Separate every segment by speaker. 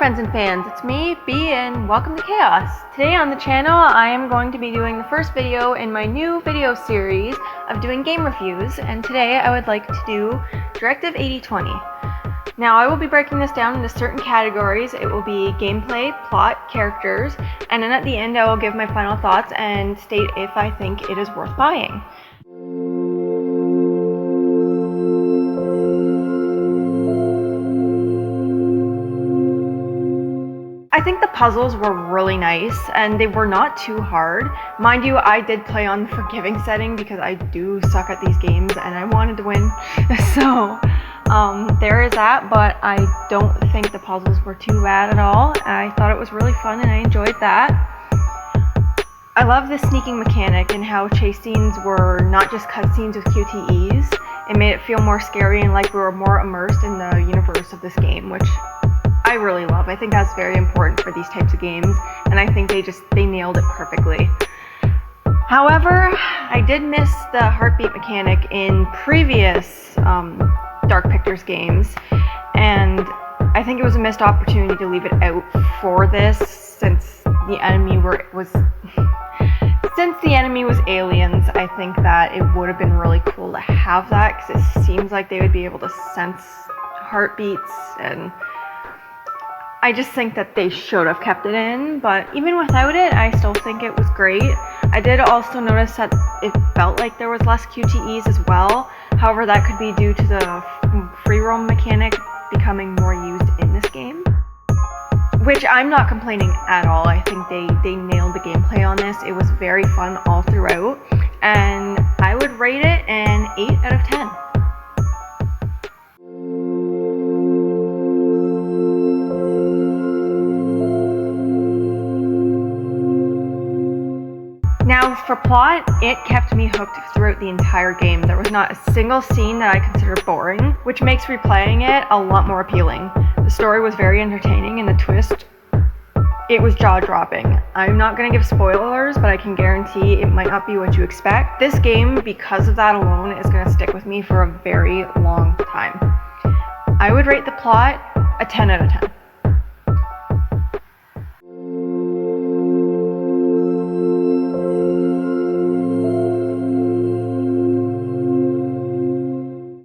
Speaker 1: friends and fans, it's me, B, and welcome to Chaos. Today on the channel, I am going to be doing the first video in my new video series of doing game reviews, and today I would like to do Directive 80/20. Now, I will be breaking this down into certain categories. It will be gameplay, plot, characters, and then at the end I will give my final thoughts and state if I think it is worth buying. I think the puzzles were really nice and they were not too hard. Mind you, I did play on the forgiving setting because I do suck at these games and I wanted to win. So there is that, but I don't think the puzzles were too bad at all. I thought it was really fun and I enjoyed that. I love the sneaking mechanic and how chase scenes were not just cutscenes with QTEs. It made it feel more scary and like we were more immersed in the universe of this game, which I really love. I think that's very important for these types of games, and I think they nailed it perfectly. However, I did miss the heartbeat mechanic in previous Dark Pictures games, and I think it was a missed opportunity to leave it out for this since the enemy was aliens. I think that it would have been really cool to have that because it seems like they would be able to sense heartbeats, and I just think that they should have kept it in, but even without it, I still think it was great. I did also notice that it felt like there was less QTEs as well. However, that could be due to the free roam mechanic becoming more used in this game, which I'm not complaining at all. I think they nailed the gameplay on this. It was very fun all throughout, and I would rate it an 8 out of 10. Now, for plot, it kept me hooked throughout the entire game. There was not a single scene that I considered boring, which makes replaying it a lot more appealing. The story was very entertaining, and the twist, it was jaw-dropping. I'm not going to give spoilers, but I can guarantee it might not be what you expect. This game, because of that alone, is going to stick with me for a very long time. I would rate the plot a 10 out of 10.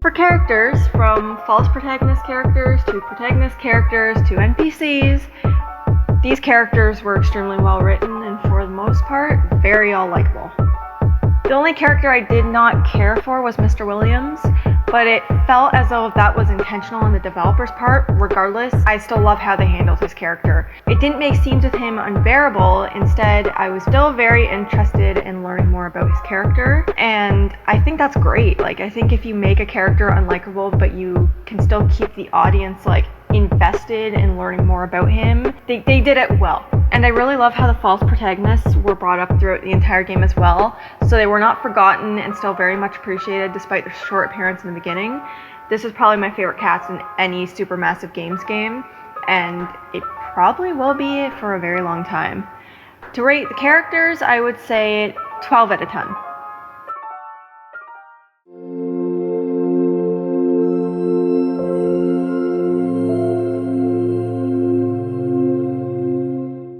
Speaker 1: For characters, from false protagonist characters to protagonist characters to NPCs, these characters were extremely well written and for the most part, very all likable. The only character I did not care for was Mr. Williams, but it felt as though that was intentional on the developer's part. Regardless, I still love how they handled his character. It didn't make scenes with him unbearable. Instead, I was still very interested in learning more about his character, and I think that's great. Like, I think if you make a character unlikable, but you can still keep the audience invested in learning more about him, they did it well. And I really love how the false protagonists were brought up throughout the entire game as well, so they were not forgotten and still very much appreciated despite their short appearance in the beginning. This is probably my favorite cast in any Supermassive Games game, and it probably will be for a very long time. To rate the characters, I would say 12 out of 10.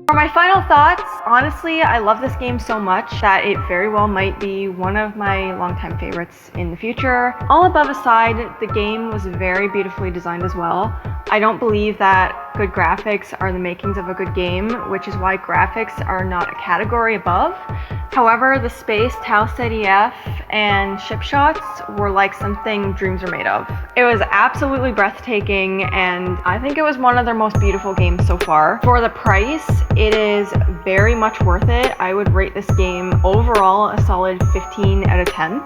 Speaker 1: For my final thoughts, honestly, I love this game so much that it very well might be one of my longtime favorites in the future. All above aside, the game was very beautifully designed as well. I don't believe that good graphics are the makings of a good game, which is why graphics are not a category above. However, the space, Tau CDF, and ship shots were like something dreams are made of. It was absolutely breathtaking, and I think it was one of their most beautiful games so far. For the price, it is very much worth it. I would rate this game overall a solid 15 out of 10.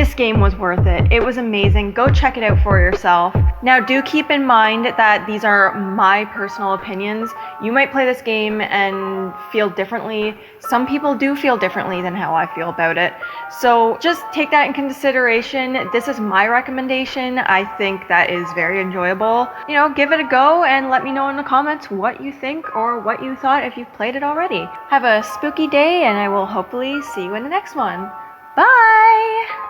Speaker 1: This game was worth it. It was amazing. Go check it out for yourself. Now, do keep in mind that these are my personal opinions. You might play this game and feel differently. Some people do feel differently than how I feel about it. So just take that in consideration. This is my recommendation. I think that is very enjoyable. You know, give it a go and let me know in the comments what you think or what you thought if you've played it already. Have a spooky day, and I will hopefully see you in the next one. Bye!